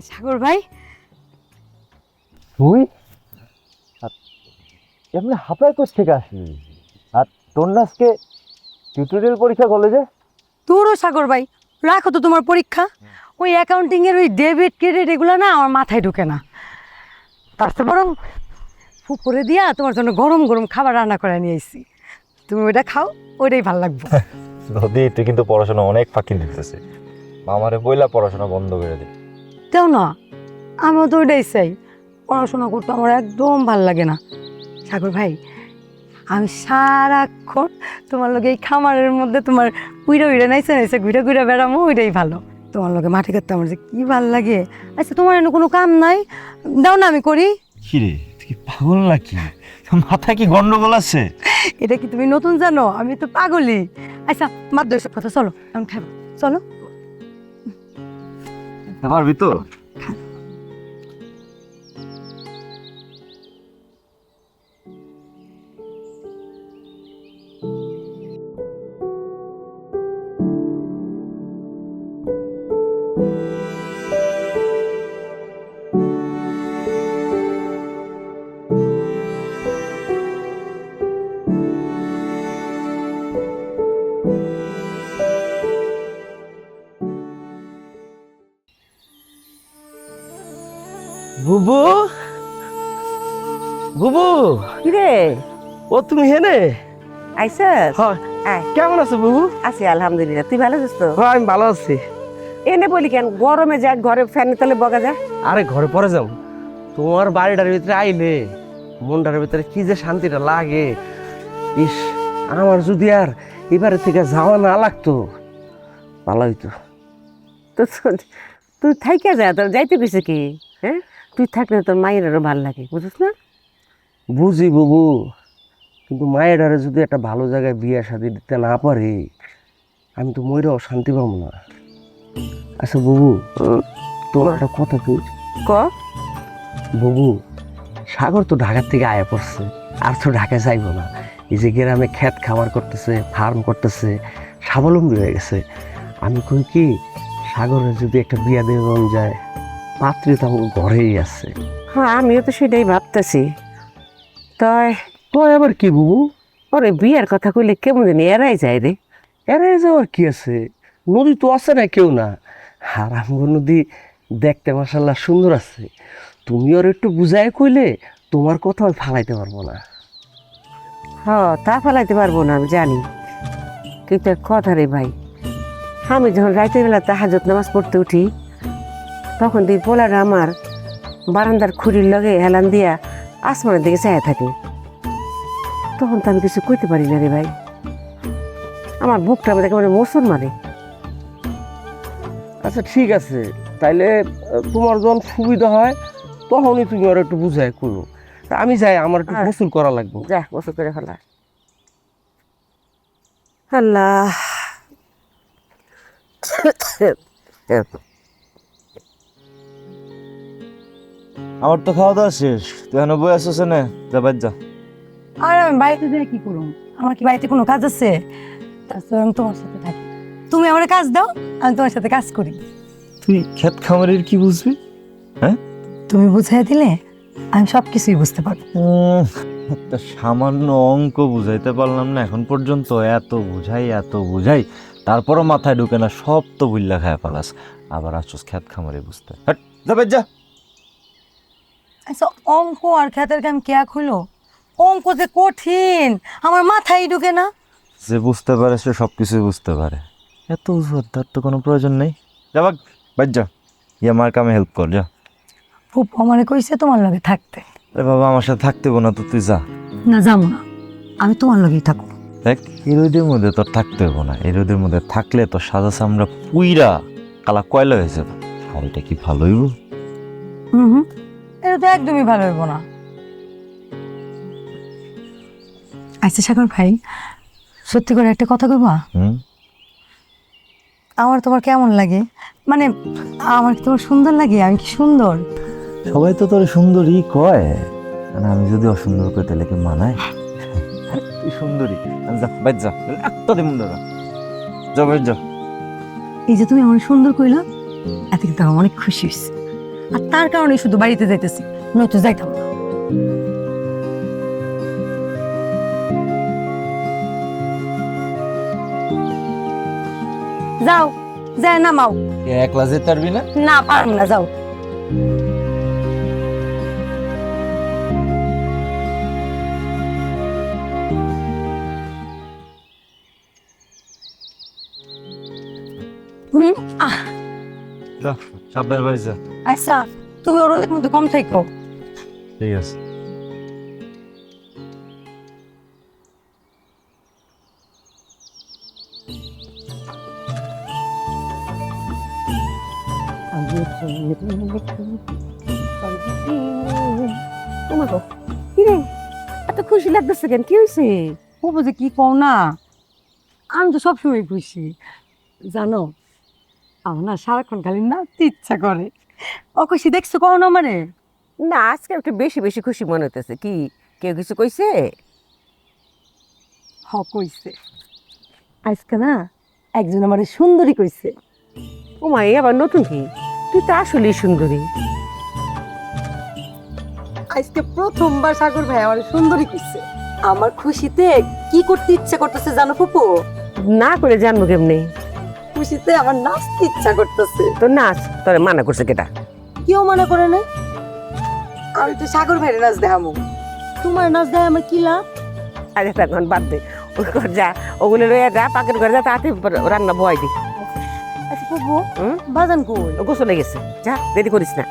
সাগর ভাই, তুই এমনি হাঁপায় কোথা থেকে আসলি? আর তোর না আজকে টিউটোরিয়াল পরীক্ষা কলেজে? তোরও সাগর ভাই, রাখো তো তোমার পরীক্ষা। ওই অ্যাকাউন্টিং এর ওই ডেবিট ক্রেডিট এগুলো না আমার মাথায় ঢুকে না। তার চেয়ে বরং পুকুরে দিয়া তোমার জন্য গরম গরম খাবার রান্না করে নিয়ে এসেছি, তুমি ওইটা খাও, ওইটাই ভালো লাগবে। নদী, তুই কিন্তু পড়াশোনা অনেক ফাঁকি দিতেছে। আমারে বইলা পড়াশোনা বন্ধ করে দে। তেও না, আমিও তো ওইটাই চাই। পড়াশোনা করতে আমার একদম ভাল লাগে না। সাগর ভাই, আমি সারাক্ষণ তোমার লগে এই খামারের মধ্যে তোমার উইরা উইরা নাইছে নাইছে ঘুরে ঘুরে বেড়ামো, ওইটাই ভালো। তোমার লগে মাঠে করতে আমার যে কি ভাল লাগে। আচ্ছা, তোমার এনে কোনো কাম নাই? দাও না, আমি করি। কি রে, তুই কি পাগল নাকি? মাথায় কি গন্ডগোল আছে? এটা কি তুমি নতুন জানো? আমি তো পাগলি। আচ্ছা, মার দর্শক কথা, চলো আমি খাবো, চলো। পারবি তো? বুবু, বুবু, কিরে ও তুমি হেনে? আইসস? হ্যাঁ, আয়, কেমন আছো বুবু? আছি আলহামদুলিল্লাহ। তুই ভালো আছিস তো? হ্যাঁ, আমি ভালো আছি। এনে বলি কেন, গরমে যা ঘরে ফ্যানের তলে বগা যা। আরে ঘরে পরে যাও, তোমার বাড়িটার ভিতরে আইলে মনটার ভিতরে কি যে শান্তিটা লাগে। ইস, আমার যদি আর এবারে থেকে যাওয়া না লাগতো ভালো হইতো। তুই থাইকে যা, তোর যাইতে গেছে কি? হ্যাঁ, তুই থাকলে তোর মায়ের আরো ভালো লাগে, বুঝিস না? বুঝি বুবু, কিন্তু মায়েরারে যদি একটা ভালো জায়গায় বিয়ে শাদী দিতে না পারি, আমি তো ময়ূরেও শান্তি পাবো না। আচ্ছা বুবু, তোমার একটা কথা কই। ক। বুবু, সাগর তো ঢাকার থেকে আয়া পড়ছে, আর তো ঢাকায় যাইব না। এই যে গ্রামে ক্ষেত খামার করতেছে, ফার্ম করতেছে, স্বাবলম্বী হয়ে গেছে। আমি কই কি, সাগরের যদি একটা বিয়া দেওয়া মন যায়, পাত্রী তো আমার ঘরেই আছে। হ্যাঁ, আমিও তো সেটাই ভাবতেছি। তাই তো আবার কি বুবু? ওরে বিয়ের কথা কইলে কেমন জানি এড়াই যায় রে। এড়াই যাওয়ার কি আছে? নদী তো আছে না কেউ না। আর আমগো নদী দেখতে মাশাআল্লাহ সুন্দর আছে। তুমি ওর একটু বুঝায় কইলে তোমার কথা আমি ফালাইতে পারবো না। তা ফেলাইতে পারবো না, আমি জানি। কিন্তু এক কথা রে ভাই, আমি যখন রাতের বেলা তাহাজ্জুদ নামাজ পড়তে উঠি, তখন দিন পোলাটা আমার বারান্দার খুঁড়ির লগে হেলান দিয়া আসমানের দিকে চাইয়া থাকে। তখন তো আমি কিছু কইতে পারি না রে ভাই। আমার বুকটা আমাদের একেবারে মোচন মারে। আচ্ছা ঠিক আছে, তাইলে তোমার যখন সুবিধা হয় তখনই তুমি ওর একটু বুঝায় করো। আমি যাই, আমার একটু গোসল করা লাগবে। যা গোসল করে ফেলা। আল্লাহ, আমার তো খাওয়া দাওয়া শেষ, তুই এখন বই আসছিস না? যা বাদ যা। আর আমি বাড়িতে যাই কি করুম? আমার কি বাড়িতে কোনো কাজ আছে? তাছাড়া আমি তোমার সাথে থাকি, তুমি আমার কাজ দাও, আমি তোমার সাথে কাজ করি। তুই ক্ষেত খামারের কি বুঝবি? হ্যাঁ, তুমি বুঝাই দিলে আমি সব কিছুই বুঝতে পারবো। একটা সামান্য অঙ্ক বুঝাইতে পারলাম না এখন পর্যন্ত। এত বুঝাই তারপরও মাথায় ঢুকে না। সব তো বুল্লা খায় পালাস, আবার আসছিস ক্ষেত খামারে বুঝতে। হাট, যা বাদ যা। আচ্ছা, অঙ্ক আর খেতের কাম কে হলো? অঙ্ক যে কঠিন, আমার মাথায় ঢুকে না। যে বুঝতে পারে সে সব কিছুই বুঝতে পারে। এত উদ্ধার তো কোনো প্রয়োজন নেই। যা বাদ যা, আমার কামে হেল্প কর যা। ফুপ আমারে কইছে তোমার লগে থাকতে। আরে বাবা, আমার সাথে থাকতে হবো না তো, তুই যা। না, যাবো না, আমি তোমার লগেই থাকবো। দেখ, এই রোদের মধ্যে তোর থাকতে হবো না। এই রোদের মধ্যে থাকলে তোর সাদা চামড়া পুইরা কালা কয়লা হয়ে যাবে। আর এটা কি ভালো হইব? হুম, এটা তো একদমই ভালো হইব না। আচ্ছা সাগর ভাই, সত্যি করে একটা কথা কইবা? আমার তোমার কেমন লাগে? মানে আমার কি তোমার সুন্দর লাগে? আমি কি সুন্দর? সবাই তো তোর সুন্দরী কয়, মানে আমি যদি অসুন্দর কই তাহলে কি মানায়? তুই সুন্দরী। যা বাইর যা, একটা দিন যা বাইর যা। এই যে তুমি আমার সুন্দর কইলা, এতে কিন্তু আমার অনেক খুশি হয়েছে। আর তার কারণে শুধু বাড়িতে যাইতেছি, নয়তো যাইতাম না। যাও, যায় নামাও। একলা যেতে পারবি না? না পারম না, যাও। আহ, যা, সাবধানে বাড়ি যা। আচ্ছা, তুমি ওর মধ্যে কম থাকো। ঠিক আছে। তোমাকে কি রে এত খুশি লাগতেছে কেন, কি হয়েছে? ও বুঝে কি কও না, আমি তো সবসময় খুশি জানো। আমার না সারাক্ষণ খালি নাচতে ইচ্ছা করে। ও খুশি দেখছো কও না আমারে? না, আজকে একটু বেশি বেশি খুশি মনে হইতেছে। কি কেউ কিছু কইছে? কইছে আজকে না একজন আমারে সুন্দরী কইছে। ও মা, এই আবার নতুন কি? তুই তো আসলেই সুন্দরী। আজকে প্রথমবার সাগর ভাই আমার সুন্দরী কইছে। আমার খুশিতে কি করতে ইচ্ছা করতেছে জানো ফুপু? না করে জানবো কেমনি? খুশিতে আমার নাচতে ইচ্ছা করতেছে। তোর নাচ তোর মানা করছে কেটা? কেউ মনে করে না, আমি তো সাগর ভাইয়ের নাচ দেখামু। তোমার নাচ দেয় আমার কি লাভ? আরে তখন বাদ দে, ওই ঘর যা, ওগুলো রয়ে যা, পাকের ঘরে যা, তাতে রান্না বয় দি। আচ্ছা ফুপু, হুম? বাজান কই? ও গোসলে গেছে, যা দেরি করিস না।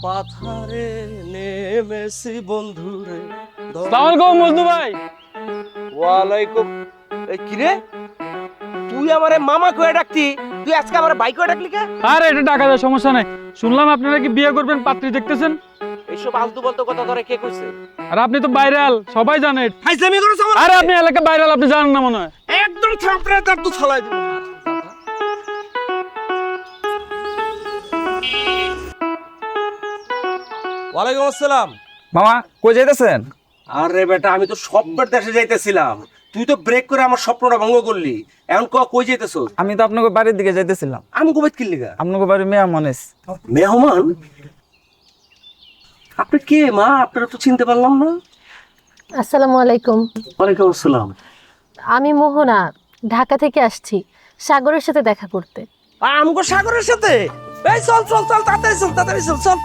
পাথারে নেমেছি বন্ধুরে। আসসালামু আলাইকুম মজনু ভাই। ওয়ালাইকুম। এই কি রে, তুই আমারে মামা কয়ে ডাকতি, তুই আজকে আমার ভাই কয়ে ডাকলি কে? আরে এটা টাকা দেওয়ার সমস্যা নাই। শুনলাম আপনারা কি বিয়ে করবেন, পাত্রী দেখতেছেন। এইসব আলতু বলতো কথা ধরে কে কইছে? আর আপনি তো ভাইরাল, সবাই জানে। ফাইজলামি করছ আমার? আরে আপনি এলাকা ভাইরাল, আপনি জানেন না মনে হয়। একদম থাপড়ে তার তো ছলাই দিব। ওয়ালাইকুম আসসালাম। মামা কই যাইতেছেন? আরে বেটা, আমি তো সববার দেশে যাইতেছিলাম, তুই তো ব্রেক করে আমার স্বপ্নটা ভঙ্গ করলি। এখন কই যাইতেছ? আমি তো আপনাকে বাড়ির দিকে যাইতেছিলাম। আমি কবে কিনলি গা? আপনাকে বাড়ি মেয়ে মনেস। মেহমান? আপনি কে মা? আপনারা তো চিনতে পারলাম না। আসসালামু আলাইকুম। ওয়ালাইকুম আসসালাম। আমি মোহনা, ঢাকা থেকে আসছি সাগরের সাথে দেখা করতে। আমগো সাগরের সাথে? এই চল চল চল, তাড়াতাড়ি চল, তাড়াতাড়ি চল চল।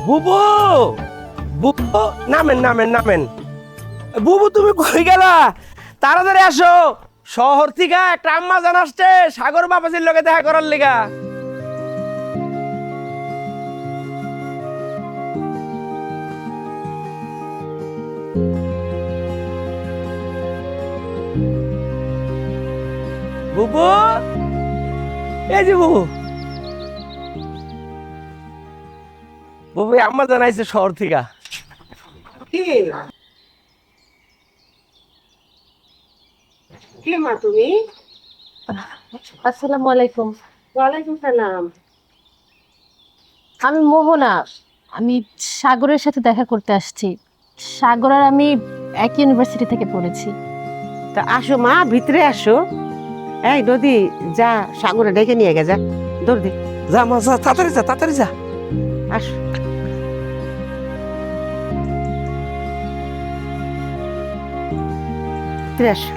বুবু, বুবু, নামেন নামেন নামেন। বুবু তুমি কই গেলা? তাড়াতাড়ি আসো, শহর থেকে একটা আম্মা জান আসছে সাগর বাবাজির লগে দেখা করার লিগা। বুবু, এই যে বুবু, বুবু আম্মা জানাইছে শহর থেকে। কে মা তুমি? আসসালামু আলাইকুম। ওয়ালাইকুম সালাম। আমি মোহনা, আমি সাগরের সাথে দেখা করতে আসছি। সাগর আর আমি একই ইউনিভার্সিটি থেকে পড়েছি। তা আসো মা, ভিতরে আসো। এই নদী, যা সাগরে ডেকে নিয়ে গে, যা দৌড় দে। যা মা যা, তাড়াতাড়ি যা, তাড়াতাড়ি যা। আসো। ভিতরে আসো।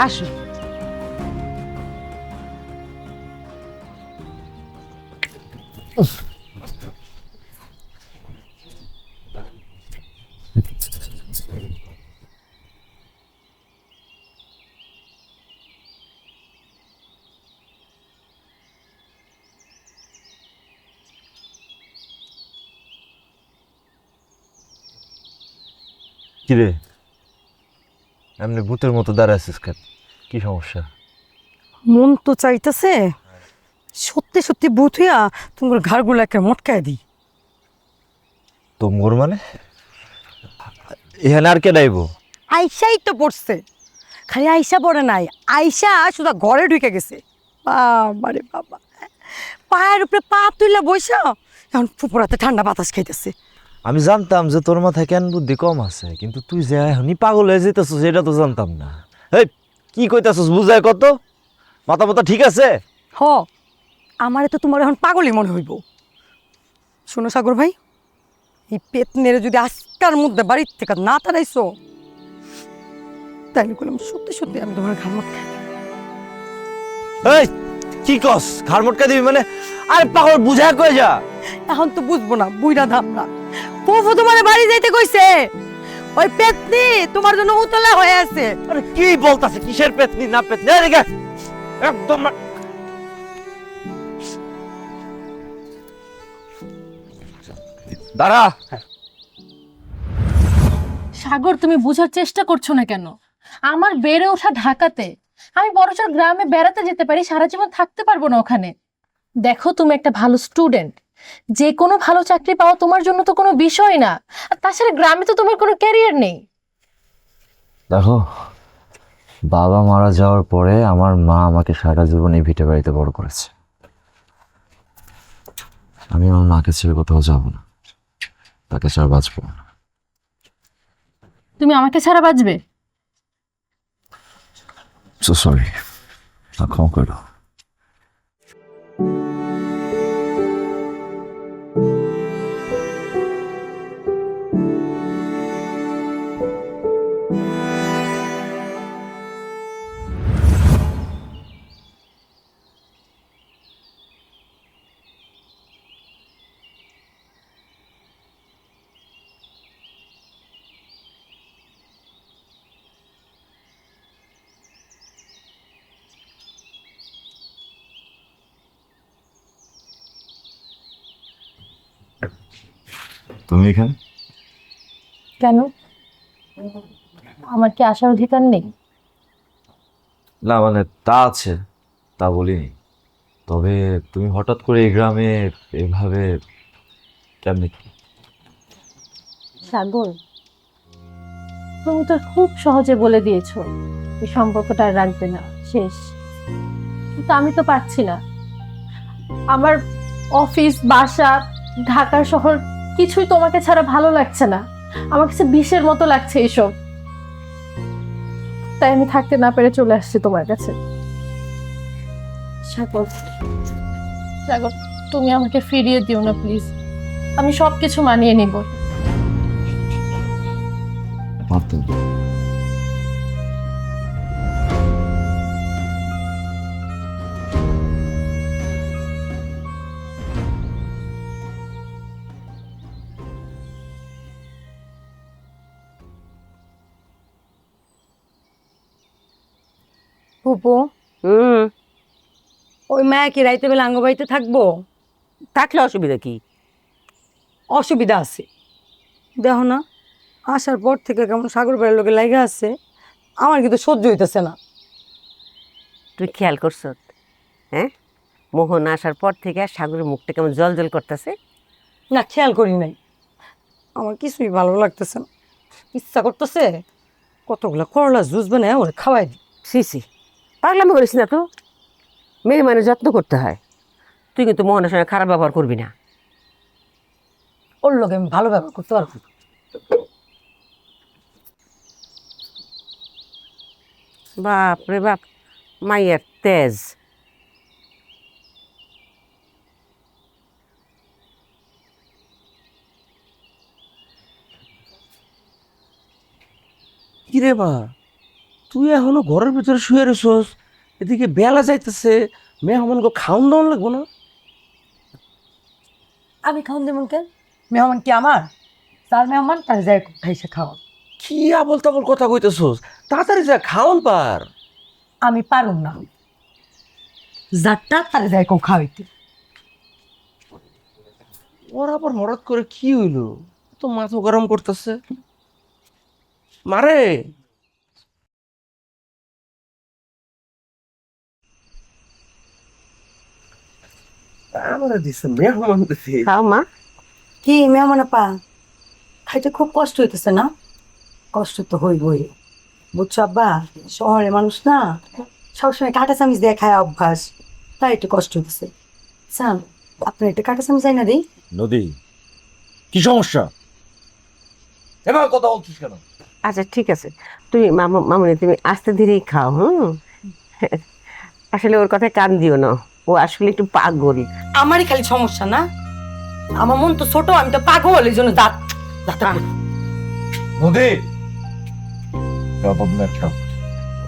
আসো। কিরে এমনি ভূতের মতো দাঁড়ায় আছিস কেন? কি সমস্যা? মন তো চাইতেছে সত্যি সত্যি ভূত হইয়া তোমার ঘাড়গুলো একটা মটকায় দিই। তোমর মানে এখানে আর কে ডাইব? আইসাই তো পড়ছে, খালি আইসা পড়ে নাই, আইসা শুধু ঘরে ঢুকে গেছে। বাবারে বাবা, পায়ের উপরে পা তুইলা বইসা এখন ফুপুরাতে ঠান্ডা বাতাস খাইতেছে। আমি জানতাম যে তোর মাথায় কেন বুদ্ধি কম আছে, কিন্তু তুই যে এখনই পাগল হয়ে যেতেছিস এটা তো জানতাম না। এই কি কইতাছিস বুঝায় কত? মাথা মাথা ঠিক আছে? হ, আমারে তো তোমার এখন পাগলই মনে হইব। শোনো সাগর ভাই, এই পেট মেরে যদি আজকার মধ্যে বাড়ির থেকে না তাড়াইছো, তাইলে বললাম সত্যি সত্যি আমি তোমার ঘামত খাই। এই কি কস ঘাড় মটকা দিবি মানে? আরে পাগল বুঝায় কই যা। এখন তো বুঝবো না, বুইরা ধামরা ফুফু তোমার বাড়ি যাইতে কইছে। ওই পেতনি তোমার জন্য উতলা হয়ে আছে। আরে কি বলতাছে? কিসের পেতনি না পেতনি? এদিকে একদম দাঁড়া। সাগর, তুমি বোঝার চেষ্টা করছো না কেন? আমার বেড়ে ওঠা ঢাকাতে, আমি বড়সড় গ্রামে বেড়াতে যেতে পারি, সারা জীবন থাকতে পারবো না ওখানে। দেখো, তুমি একটা ভালো স্টুডেন্ট, যে কোনো ভালো চাকরি পাওয়া তোমার জন্য তো কোনো বিষয় না। আর তাছাড়া গ্রামে তো তোমার কোনো ক্যারিয়ার নেই। দেখো, বাবা মারা যাওয়ার পরে আমার মা আমাকে সারা জীবন এই ভিটে বাড়িতে বড় করেছে। আমি আমার মাকে ছেড়ে কোথাও যাব না, তাকে ছাড়া বাঁচবো না। তুমি আমাকে ছাড়া বাঁচবে? সো সরি, ক্ষমা করে দাও। তুমি এখানে? কেন? আমার কি আসার অধিকার নেই? না মানে তা আছে, তা বলিনি। তবে তুমি হঠাৎ করে এই গ্রামে এভাবে কেমনি? সাগর, তুমি তো খুব সহজে বলে দিয়েছো এই সম্পর্কটা আর রাখবে না, শেষ। কিন্তু আমি তো পারছি না। আমার অফিস, বাসা, ঢাকা শহর কিছুই তোমাকে ছাড়া ভালো লাগছে না। আমার কাছে বিষের মতো লাগছে এইসব। তাই আমি থাকতে না পেরে চলে আসছি তোমার কাছে। সাগর, সাগর, তুমি আমাকে ফিরিয়ে দিও না প্লিজ। আমি সবকিছু মানিয়ে নিব। ফুপু, ওই মায়া কি রাইতে বেলা আঙ্গ বাড়িতে থাকবো? থাকলে অসুবিধা কি? অসুবিধা আছে, দেখো না আসার পর থেকে কেমন সাগর বাড়ির লোকে লাগা আছে, আমার কিন্তু সহ্য হইতেছে না। তুই খেয়াল করছ? হ্যাঁ, মোহন আসার পর থেকে সাগরের মুখটা কেমন জল জল করতেছে। না, খেয়াল করি নাই, আমার কিছুই ভালো লাগতেছে না। ইচ্ছা করতেছে কতগুলা করলা জুস বানায় ওরে খাওয়াই দিই। সিসি, পাগলামি করিস না তো। মেয়ে মানে যত্ন করতে হয়। তুই কিন্তু মোহনের সঙ্গে খারাপ ব্যবহার করবি না। ওর লোকে আমি ভালো ব্যবহার করতে পারবো না। বাপ রে বাপ, মাইয়ার তেজ। কিরে মা, তুই এখনো ঘরের ভিতরে শুয়ে রেছস? এদিকে বেলা যাইতেছে, মেহমানকে খাওন দাওয়ান লাগবো না? আমি খাওয়ান দেবো কেন? মেহমান কি আমার? তার মেহমান তার যায় খাইছে খাওয়া। কি আবল তাবল কথা কইতেছস? তাড়াতাড়ি যা খাওন পার। আমি পারুম না, যারটা তার যায় খাওয়াইতে। ওর আবার হঠাৎ করে কি হইলো? তো মাথা গরম করতেছে। মারে আমরা দিছে মেহমান দিছে। খাও মা। কি মেহমান আপা, খাইতে খুব কষ্ট হইতেছে না? কষ্ট তো হইবই, বুঝছো আব্বা, শহরের মানুষ না, সবসময় কাঁটা চামিচ দিয়ে খায় অভ্যাস, তাই একটু কষ্ট হইতেছে। স্যার, আপনার একটু কাঁটা চামিচ চাই না দিই? নদী, কি সমস্যা? এবার কথা বলছিস কেন? আচ্ছা ঠিক আছে, তুমি মামুনি তুমি আস্তে ধীরেই খাও। আসলে ওর কথায় কান দিও না, ও আসলে একটু পাগল। আমারই খালি সমস্যা না? আমার মন তো ছোট, আমি তো পাগল, এই জন্য দাঁত নদী, খাও।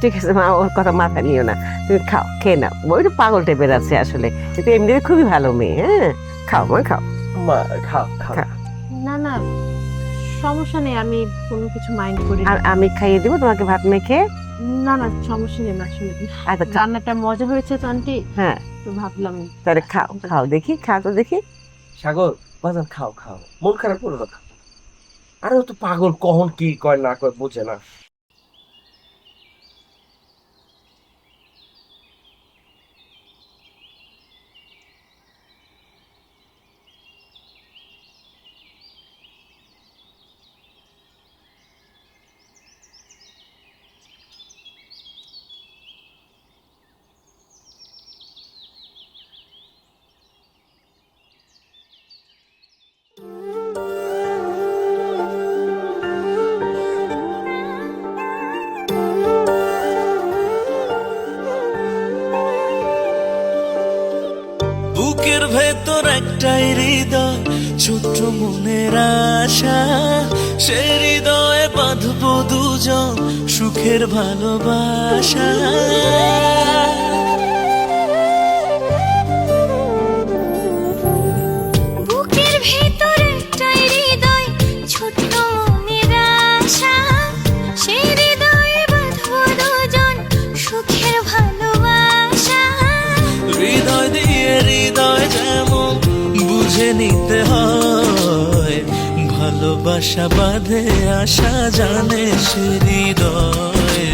ঠিক আছে মা, ওর কথা মাথা নিও না, তুমি খাও, খেয়ে নাও। ও একটু পাগল টাইপের আছে আসলে, কিন্তু এমনিতে খুবই ভালো মেয়ে। হ্যাঁ, খাও মা খাও। মা খাও খাও। না না, সমস্যা নেই, আমি কোনো কিছু মাইন্ড করি না। আর আমি খাইয়ে দিব তোমাকে ভাত মেখে। না না, সমস্যা নেই আসলে। আচ্ছা খাও। রান্নাটা মজা হয়েছে তো আন্টি, হ্যাঁ তো ভাবলাম। তাহলে খাও খাও দেখি, খাও তো দেখি। সাগর বাজান খাও খাও, মন খারাপ করো না। আরে ও তো পাগল, কখন কি কয় না কয় বোঝে না। বুকের ভেতর একটাই হৃদয়, ছোট্ট মনের আশা, সে হৃদয়ে বাঁধবো দুজন সুখের ভালোবাসা। বুকের ভেতর একটাই হৃদয়, ছোট্ট মনের আশা, সেই হৃদয়ে বাঁধবো দুজন সুখের ভালোবাসা। হৃদয় দিয়ে হৃদয় যেমন বুঝে নিতে হয়, ভালোবাসা বাঁধে আশা জানে সে হৃদয়,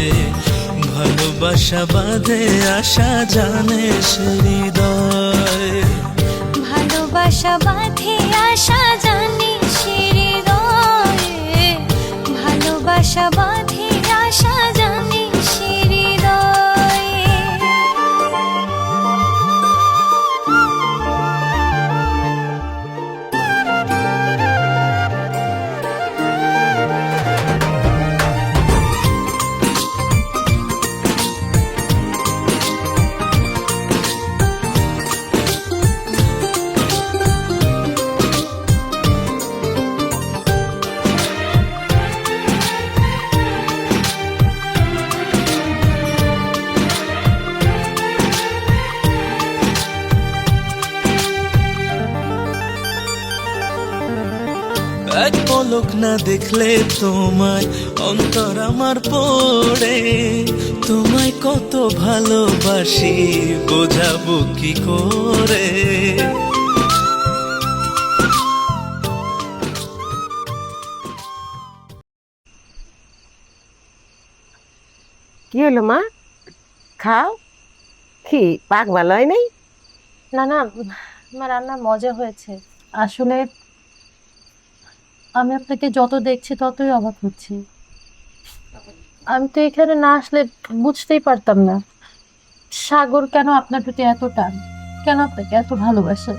ভালোবাসা বাঁধে আশা জানে সে হৃদয়। ভালোবাসা বাঁধে আশা জানি সে হৃদয়ে, ভালোবাসা বাঁধে আশা জানি সে হৃদয়ে। এক পলক না দেখলে তোমায় অন্তর আমার পড়ে, তোমায় কত ভালোবাসি বোঝাবো কি করে। কি হলো মা, খাও। কি পাক ভালো হয় নাই? না না, আমার রান্না মজা হয়েছে। আসলে আমি আপনাকে যত দেখছি ততই অবাক হচ্ছি। আমি তো এখানে না আসলে বুঝতেই পারতাম না সাগর কেন আপনার প্রতি এত টান, কেন আপনাকে এত ভালোবাসে।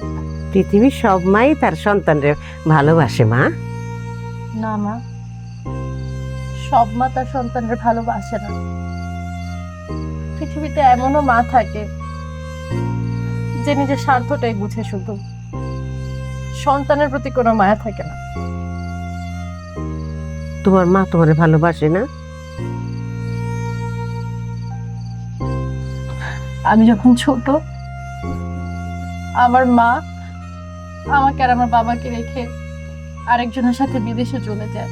পৃথিবীর সব মাই তার সন্তানরে ভালোবাসে মা। না মা, সব মা তার সন্তানের ভালোবাসে না। পৃথিবীতে এমনও মা থাকে যে নিজের স্বার্থটাই বুঝে, শুধু সন্তানের প্রতি কোনো মায়া থাকে না। তোমার মা তোমারে ভালোবাসে না? আমি যখন ছোট, আমার মা আমাকে আর আমার বাবাকে রেখে আরেকজনের সাথে বিদেশে চলে যায়।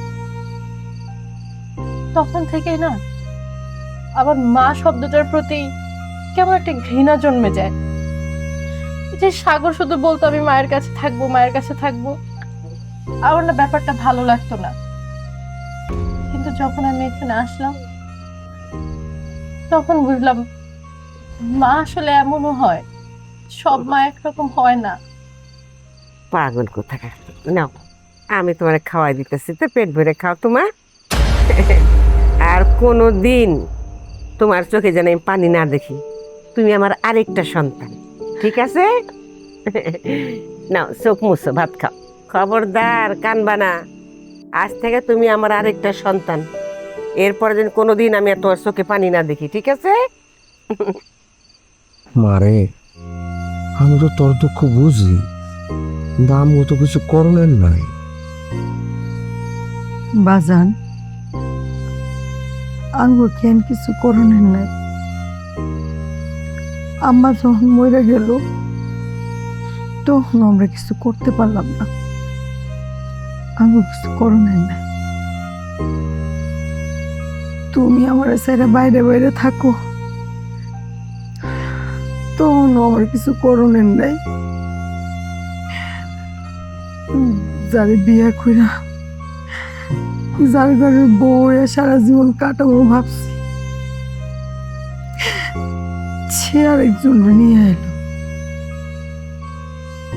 তখন থেকেই না আমার মা শব্দটার প্রতি কেমন একটা ঘৃণা জন্মে যায়। যে সাগর শুধু বলতো আমি মায়ের কাছে থাকবো, মায়ের কাছে থাকবো, আমার না ব্যাপারটা ভালো লাগতো না। কিন্তু যখন আমি এখানে আসলাম তখন বুঝলাম মা আসলে এমনও হয়, সব মা একরকম হয় না। পাগল কোথাকার, নাও আমি তোমার খাওয়াই দিতেছি, তো পেট ভরে খাও তোমার। আর কোনো দিন তোমার চোখে যেন আমি পানি না দেখি, তুমি আমার আরেকটা সন্তান, ঠিক আছে? নাও চোখ মুছো, ভাত খাও। খবরদার কানবা না, আজ থেকে তুমি আমার আরেকটা সন্তান। এরপরে যেন কোনো দিন আমি আর তোমার চোখে পানি না দেখি, ঠিক আছে? মারে, আমি তো তোর দুঃখ বুঝি, কিন্তু আমিও তো কিছু করলেন নাই। বাজান, আঙ্গুর কেন কিছু করণের নাই। আম্মা যখন মরে গেল তখন আমরা কিছু করতে পারলাম না। আঙ্গুর কিছু করণের নাই। তুমি আমার ছেড়ে বাইরে বাইরে থাকো, তখন আমার কিছু করণের নাই। যারে বিয়া কইরা যার ঘরে বউ হয়ে সারা জীবন কাটাবো ভাবছি, সে আরেকজন নিয়ে এলো,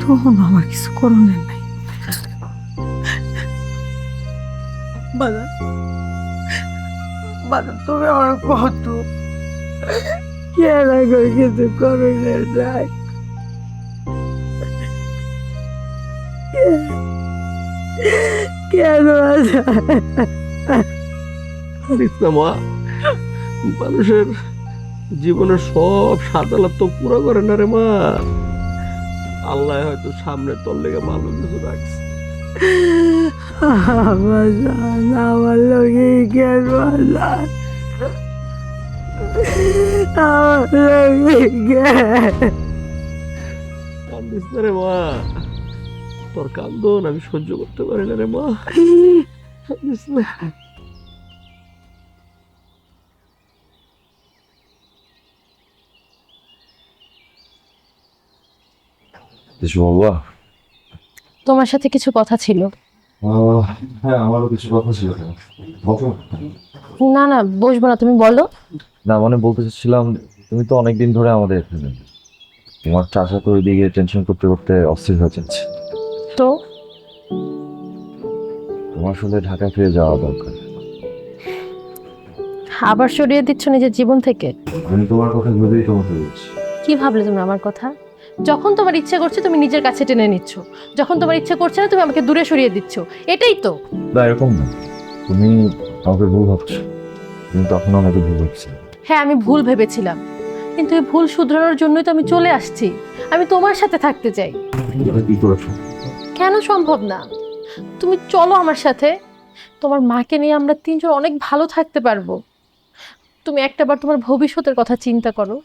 তখন আমার কিছু করণের নাই। বাজার বাজার, তুমি আমার কত কেন করে কিছু করণের নাই? কেন মা, মানুষের জীবনের সব সাদালাত তো পুরো করে না রে মা। আল্লাহ হয়তো সামনে তোর লেগে ভালো কিছু রাখছে। আমার লোকে কেন আমার লোকে কান্দিস না রে মা, তোর কান্দন আমি সহ্য করতে পারি না রে মা। কান্দিস না। বাবা, তোমার সাথে কিছু কথা ছিল। হ্যাঁ, আমারও কিছু কথা ছিল। না না, বসবো না, তুমি বলো। না মানে বলতে চাচ্ছিলাম, তুমি তো অনেকদিন ধরে আমাদের এখানে, তোমার চাচা তো ওইদিকে টেনশন করতে করতে অস্থির হয়ে যাচ্ছে। তো তোমার আসলে ঢাকা ফিরে যাওয়া দরকার। আবার সরিয়ে দিচ্ছ নিজের জীবন থেকে? আমি তোমার কথা ভেবেই তোমাকে বলছি। কি ভাবলে তুমি আমার কথা? যখন তোমার ইচ্ছে করছে তুমি নিজের কাছে টেনে নিচ্ছ, যখন তোমার ইচ্ছে করছে না তুমি আমাকে দূরে সরিয়ে দিচ্ছ, এটাই তো। না এরকম না, তুমি আমাকে ভুল ভাবছো, তুমি তখন আমাকে ভুল ভাবছো। হ্যাঁ আমি ভুল ভেবেছিলাম, কিন্তু এই ভুল শুধরানোর জন্যই তো আমি চলে আসছি। আমি তোমার সাথে থাকতে চাই। কি করেছো? কেন সম্ভব না? তুমি চলো আমার সাথে, তোমার মাকে নিয়ে আমরা তিনজন অনেক ভালো থাকতে পারবো। তুমি একটাবার তোমার ভবিষ্যতের কথা চিন্তা করো।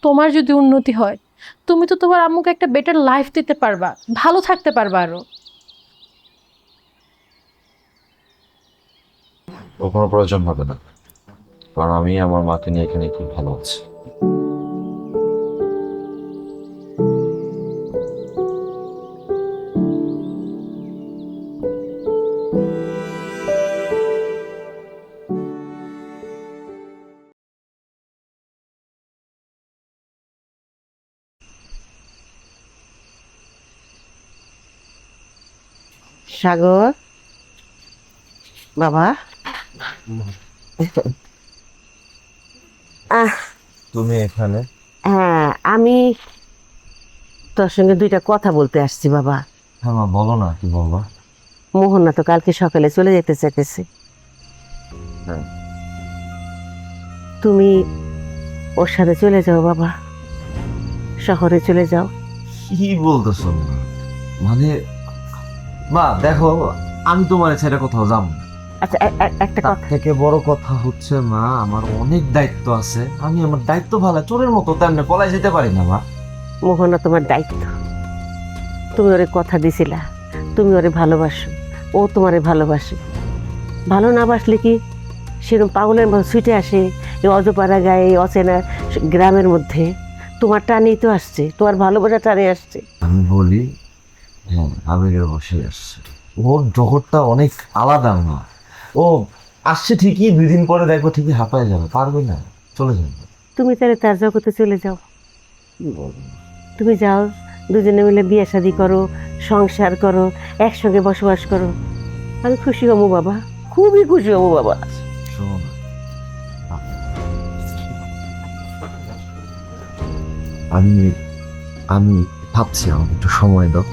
তোমার যদি উন্নতি হয় তুমি তো তোমার আম্মুকে একটা বেটার লাইফ দিতে পারবা, ভালো থাকতে পারবা আরো। কোনো প্রয়োজন হবে না, কারণ আমি আমার মাকে নিয়ে এখানে খুব ভালো আছি। সাগর বাবা, তুমি এখানে? হ্যাঁ আমি তোর সঙ্গে দুইটা কথা বলতে আসছি বাবা। হ্যাঁ মা, বলো না, কি বলবা? মোহনা তো কালকে সকালে চলে যেতে চাইতেছে। হ্যাঁ। তুমি ওর সাথে চলে যাও বাবা, শহরে চলে যাও। কি বলতেছো মা? মানে মা দেখো, আমি তোমার ছেড়ে কোথাও যাবো না। আচ্ছা একটা তার কথা, থেকে বড় কথা হচ্ছে মা, আমার অনেক দায়িত্ব আছে, আমি আমার দায়িত্ব ভালো চোরের মতো তেমনি পলাই যেতে পারি না মা। মোহনা তোমার দায়িত্ব, তুমি ওরে কথা দিছিলা তুমি ওরে ভালোবাসো, ও তোমারে ভালোবাসে। ভালো না বাসলে কি সেরকম পাগলের মতো ছুটে আসে এই অজপাড়া গায়ে এই অচেনা গ্রামের মধ্যে? তোমার টানেই তো আসছে, তোমার ভালোবাসা টানে আসছে। আমি বলি, হ্যাঁ আবেগের বসে আসছে, ওর জগৎটা অনেক আলাদা মা। ও আসছে ঠিকই, 2 দিন পরে দেখবো ঠিকই হাঁপায় যাবে, পারবে না, চলে যাবে। তুমি তাহলে তার জগতে চলে যাও। কি বলবো? তুমি যাও, দুজনে মিলে বিয়ে শাদি করো, সংসার করো, একসঙ্গে বসবাস করো। আমি খুশি হবো বাবা, খুবই খুশি হবো বাবা। শোনো না, আমি আমি ভাবছি, আমাকে একটু সময় দাও,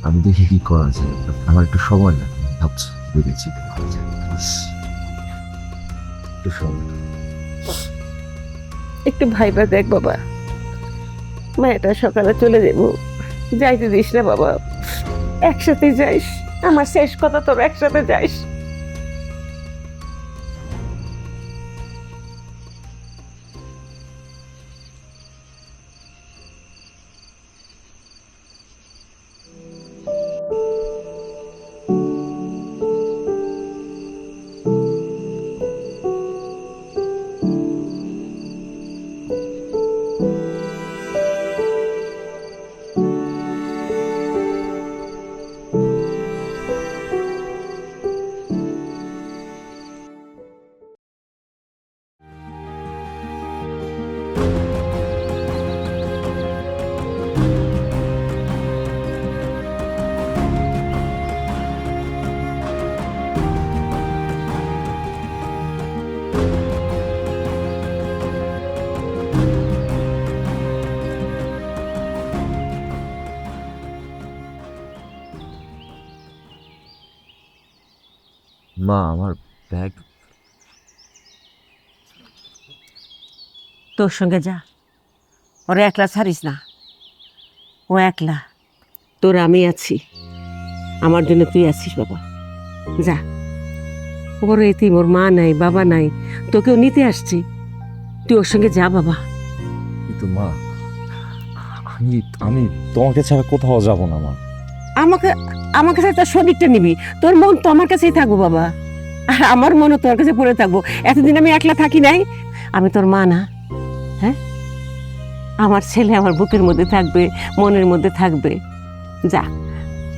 আমি দেখি কি করা যায়। আমার একটু সময় লাগে, ভাবছি, ভেবেছি একটু সময় দাও। একটু ভাইবা দেখ বাবা, মেয়েটা সকালে চলে যাবো, যাইতে দিস না বাবা, একসাথে যাইস। আমার শেষ কথা, তোর একসাথে যাইস। মা, আমার ব্যাগ। তোর সঙ্গে যা, ওরা একলা ছাড়িস না, ও একলা, তোর আমি আছি, আমার জন্য তুই আছিস বাবা। যা, ওর এতিম, ওর মা নাই, বাবা নাই, তোকেও নিতে আসছি, তুই ওর সঙ্গে যা বাবা। কিন্তু মা, আমি আমি তোমাকে ছাড়া কোথাও যাব না মা। আমাকে আমার কাছে তোর শরীরটা নিবি, তোর মন তো আমার কাছেই থাকবো বাবা, আর আমার মনও তোর কাছে পড়ে থাকবো। এতদিন আমি একলা থাকি নাই, আমি তোর মা না? হ্যাঁ, আমার ছেলে আমার বুকের মধ্যে থাকবে, মনের মধ্যে থাকবে। যা,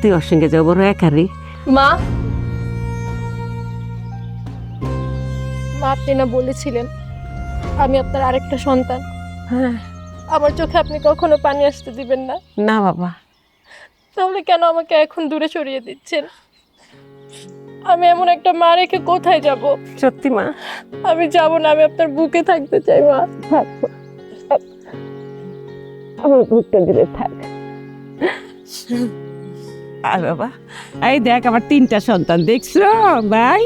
তুই ওর সঙ্গে যাও, বড় একারি। মা, মা আপনি না বলেছিলেন আমি আপনার আরেকটা সন্তান, হ্যাঁ। আমার চোখে আপনি কখনো পানি আসতে দিবেন না। না বাবা, তাহলে কেন আমাকে এখন দূরে সরিয়ে দিচ্ছেন? আমি এমন একটা মা রেখে কোথায় যাব? সত্যি মা, আমি যাব না, আমি আপনার বুকে থাকতে চাই মা। আমার বুকটা দিলে থাক। আর বাবা, এই দেখ আমার 3টা সন্তান, দেখছো ভাই?